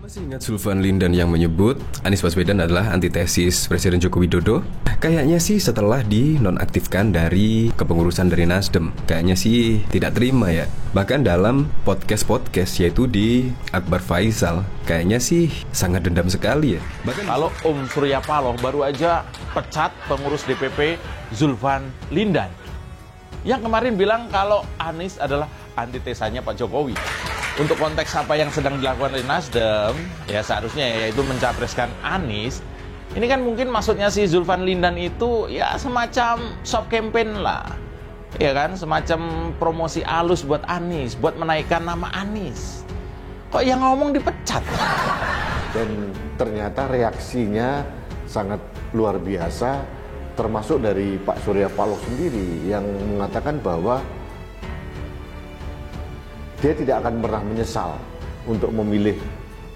Masih ingat Zulfan Lindan yang menyebut Anies Baswedan adalah antitesis Presiden Joko Widodo? Kayaknya sih setelah dinonaktifkan dari kepengurusan dari Nasdem, kayaknya sih tidak terima ya. Bahkan dalam podcast yaitu di Akbar Faisal, kayaknya sih sangat dendam sekali ya. Bahkan kalau Om Surya Paloh baru aja pecat pengurus DPP Zulfan Lindan yang kemarin bilang kalau Anies adalah antitesanya Pak Jokowi. Untuk konteks apa yang sedang dilakukan oleh Nasdem, ya seharusnya yaitu mencapreskan Anies. Ini kan mungkin maksudnya si Zulfan Lindan itu ya semacam soft campaign lah. Ya kan, semacam promosi halus buat Anies, buat menaikkan nama Anies. Kok yang ngomong dipecat? Dan ternyata reaksinya sangat luar biasa, termasuk dari Pak Surya Paloh sendiri yang mengatakan bahwa dia tidak akan pernah menyesal untuk memilih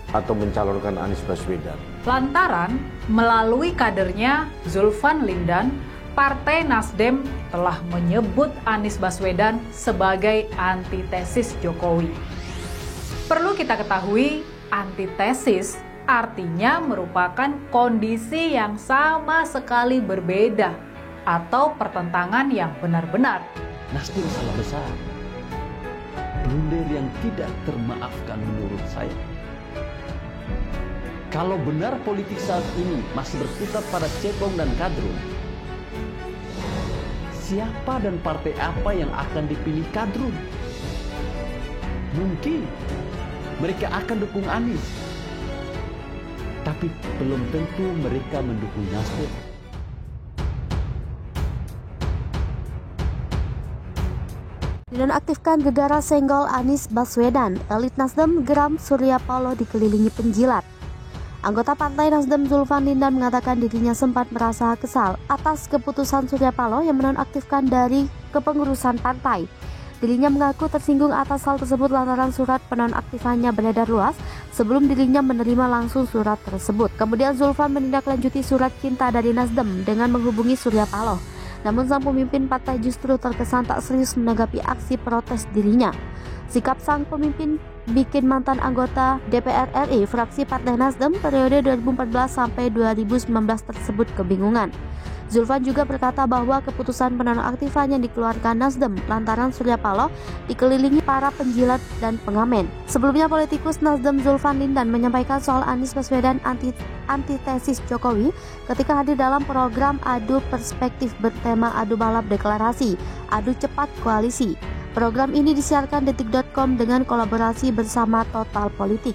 atau mencalonkan Anies Baswedan. Lantaran melalui kadernya Zulfan Lindan, Partai Nasdem telah menyebut Anies Baswedan sebagai antitesis Jokowi. Perlu kita ketahui, antitesis artinya merupakan kondisi yang sama sekali berbeda atau pertentangan yang benar-benar. Nasdem salah besar. Blunder yang tidak termaafkan menurut saya. Kalau benar politik saat ini masih berkutat pada cebong dan kadrun, siapa dan partai apa yang akan dipilih kadrun? Mungkin mereka akan dukung Anies, tapi belum tentu mereka mendukung Nasdem. Dinonaktifkan gegara senggol Anies Baswedan, elit Nasdem geram Surya Paloh dikelilingi penjilat. Anggota Partai Nasdem Zulfan Lindan mengatakan dirinya sempat merasa kesal atas keputusan Surya Paloh yang menonaktifkan dari kepengurusan partai. Dirinya mengaku tersinggung atas hal tersebut lantaran surat penonaktifannya beredar luas sebelum dirinya menerima langsung surat tersebut. Kemudian Zulfan menindaklanjuti surat cinta dari Nasdem dengan menghubungi Surya Paloh. Namun sang pemimpin partai justru terkesan tak serius menanggapi aksi protes dirinya. Sikap sang pemimpin bikin mantan anggota DPR RI fraksi Partai Nasdem periode 2014 sampai 2019 tersebut kebingungan. Zulfan juga berkata bahwa keputusan penonaktifan yang dikeluarkan Nasdem lantaran Surya Paloh dikelilingi para penjilat dan pengamen. Sebelumnya politikus Nasdem Zulfan Lindan menyampaikan soal Anies Baswedan antitesis Jokowi ketika hadir dalam program Adu Perspektif bertema Adu Balap Deklarasi, Adu Cepat Koalisi. Program ini disiarkan detik.com dengan kolaborasi bersama Total Politik.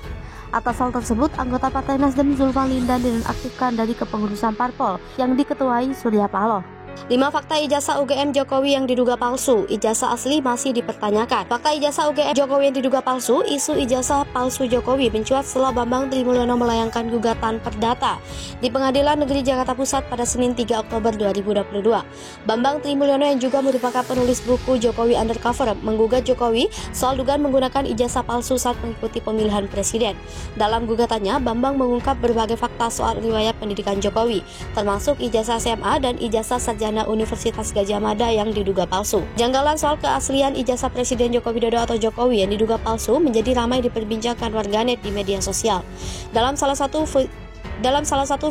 Atas hal tersebut, anggota Partai Nasdem Zulfan Lindan dinonaktifkan dari kepengurusan parpol yang diketuai Surya Paloh. 5 fakta ijazah UGM Jokowi yang diduga palsu, ijazah asli masih dipertanyakan. Fakta ijazah UGM Jokowi yang diduga palsu, isu ijazah palsu Jokowi mencuat setelah Bambang Trimulyono melayangkan gugatan perdata di Pengadilan Negeri Jakarta Pusat pada Senin 3 Oktober 2022. Bambang Trimulyono yang juga merupakan penulis buku Jokowi Undercover menggugat Jokowi soal dugaan menggunakan ijazah palsu saat mengikuti pemilihan presiden. Dalam gugatannya, Bambang mengungkap berbagai fakta soal riwayat pendidikan Jokowi, termasuk ijazah SMA dan ijazah sarjana Universitas Gadjah Mada yang diduga palsu. Janggalan soal keaslian ijazah Presiden Joko Widodo atau Jokowi yang diduga palsu menjadi ramai diperbincangkan warganet di media sosial. Dalam salah satu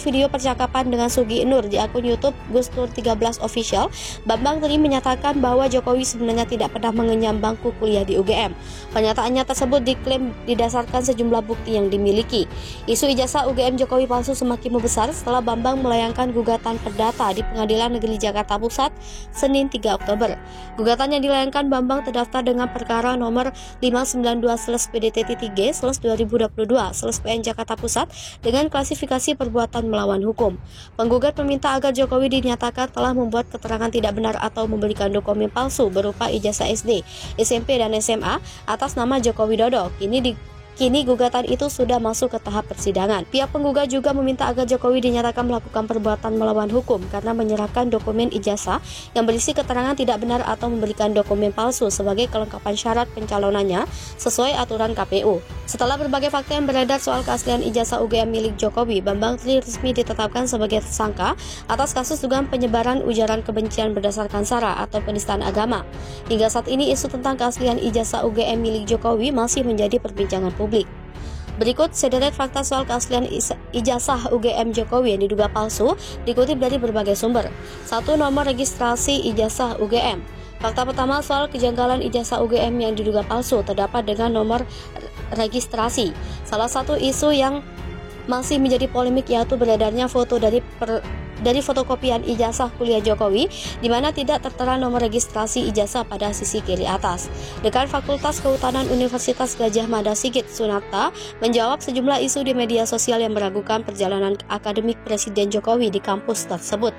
video percakapan dengan Sugi Nur di akun YouTube Gustur 13 Official, Bambang Tri menyatakan bahwa Jokowi sebenarnya tidak pernah mengenyam bangku kuliah di UGM. Pernyataannya tersebut diklaim didasarkan sejumlah bukti yang dimiliki. Isu ijazah UGM Jokowi palsu semakin membesar setelah Bambang melayangkan gugatan perdata di Pengadilan Negeri Jakarta Pusat Senin 3 Oktober. Gugatan yang dilayangkan Bambang terdaftar dengan perkara nomor 592/PDT-3/2022/PN Jakarta Pusat dengan klasifikasi perbuatan melawan hukum. Penggugat meminta agar Jokowi dinyatakan telah membuat keterangan tidak benar atau memberikan dokumen palsu berupa ijazah SD, SMP, dan SMA atas nama Joko Widodo. Kini gugatan itu sudah masuk ke tahap persidangan. Pihak penggugat juga meminta agar Jokowi dinyatakan melakukan perbuatan melawan hukum karena menyerahkan dokumen ijazah yang berisi keterangan tidak benar atau memberikan dokumen palsu sebagai kelengkapan syarat pencalonannya sesuai aturan KPU. Setelah berbagai fakta yang beredar soal keaslian ijazah UGM milik Jokowi, Bambang Tri resmi ditetapkan sebagai tersangka atas kasus dugaan penyebaran ujaran kebencian berdasarkan sara atau penistaan agama. Hingga saat ini isu tentang keaslian ijazah UGM milik Jokowi masih menjadi perbincangan publik. Berikut sederet fakta soal keaslian ijazah UGM Jokowi yang diduga palsu dikutip dari berbagai sumber. 1. Nomor registrasi ijazah UGM. Fakta pertama soal kejanggalan ijazah UGM yang diduga palsu terdapat dengan nomor registrasi. Salah satu isu yang masih menjadi polemik yaitu beredarnya foto dari fotokopian ijazah kuliah Jokowi di mana tidak tertera nomor registrasi ijazah pada sisi kiri atas. Dekan Fakultas Kehutanan Universitas Gadjah Mada Sigit Sunarta menjawab sejumlah isu di media sosial yang meragukan perjalanan akademik Presiden Jokowi di kampus tersebut.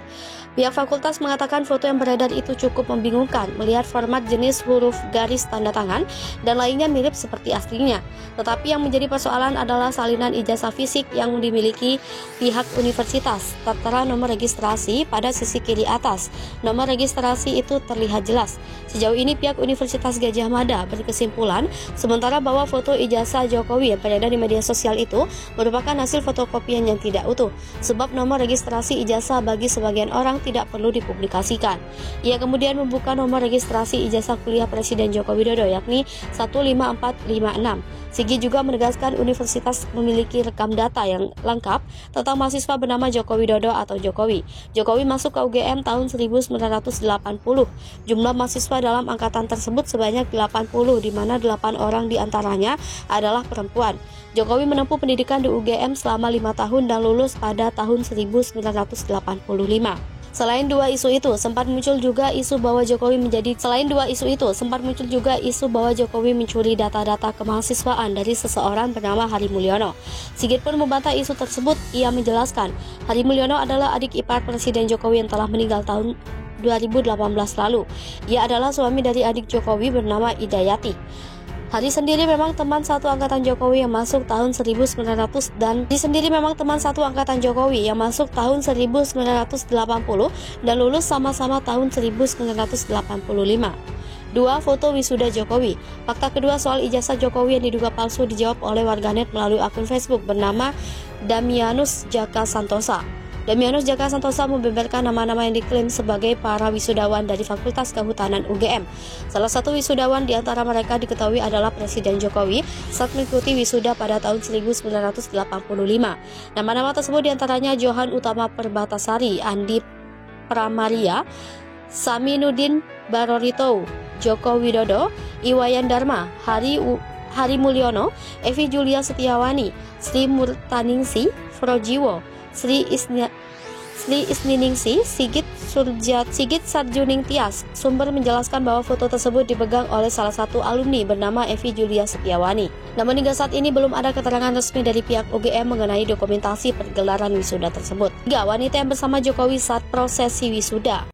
Pihak fakultas mengatakan foto yang beredar itu cukup membingungkan melihat format jenis huruf garis tanda tangan dan lainnya mirip seperti aslinya. Tetapi yang menjadi persoalan adalah salinan ijazah fisik yang dimiliki pihak universitas. Tertera nomor registrasi pada sisi kiri atas. Nomor registrasi itu terlihat jelas. Sejauh ini pihak Universitas Gadjah Mada berkesimpulan sementara bahwa foto ijazah Jokowi yang beredar di media sosial itu merupakan hasil fotokopian yang tidak utuh, sebab nomor registrasi ijazah bagi sebagian orang tidak perlu dipublikasikan. Ia kemudian membuka nomor registrasi ijazah kuliah Presiden Joko Widodo yakni 15456. Sigit juga menegaskan universitas memiliki rekam data yang lengkap tentang mahasiswa bernama Joko Widodo atau Jokowi. Jokowi masuk ke UGM tahun 1980. Jumlah mahasiswa dalam angkatan tersebut sebanyak 80, di mana 8 orang diantaranya adalah perempuan. Jokowi menempuh pendidikan di UGM selama 5 tahun dan lulus pada tahun 1985. Selain dua isu itu, sempat muncul juga isu bahwa Jokowi mencuri data-data kemahasiswaan dari seseorang bernama Hari Mulyono. Sigit pun membantah isu tersebut. Ia menjelaskan, Hari Mulyono adalah adik ipar Presiden Jokowi yang telah meninggal tahun 2018 lalu. Ia adalah suami dari adik Jokowi bernama Idayati. Hari sendiri memang teman satu angkatan Jokowi yang masuk tahun 1980 dan lulus sama-sama tahun 1985. 2. Foto wisuda Jokowi. Fakta kedua soal ijazah Jokowi yang diduga palsu dijawab oleh warganet melalui akun Facebook bernama Damianus Jaka Santosa. Damianus Jaka Santosa membeberkan nama-nama yang diklaim sebagai para wisudawan dari Fakultas Kehutanan UGM. Salah satu wisudawan di antara mereka diketahui adalah Presiden Jokowi saat mengikuti wisuda pada tahun 1985. Nama-nama tersebut diantaranya Johan Utama Perbatasari, Andi Pramaria, Saminuddin Barorito, Joko Widodo, Iwayan Dharma, Hari Mulyono, Evi Julia Setiawani, Sri Murtaningsi Frojiwo, Sri Isniningsi, Sigit Sarjuning Tias. Sumber menjelaskan bahwa foto tersebut dipegang oleh salah satu alumni bernama Evi Julia Setiawani. Namun hingga saat ini belum ada keterangan resmi dari pihak UGM mengenai dokumentasi pergelaran wisuda tersebut. 3. Wanita yang bersama Jokowi saat prosesi wisuda.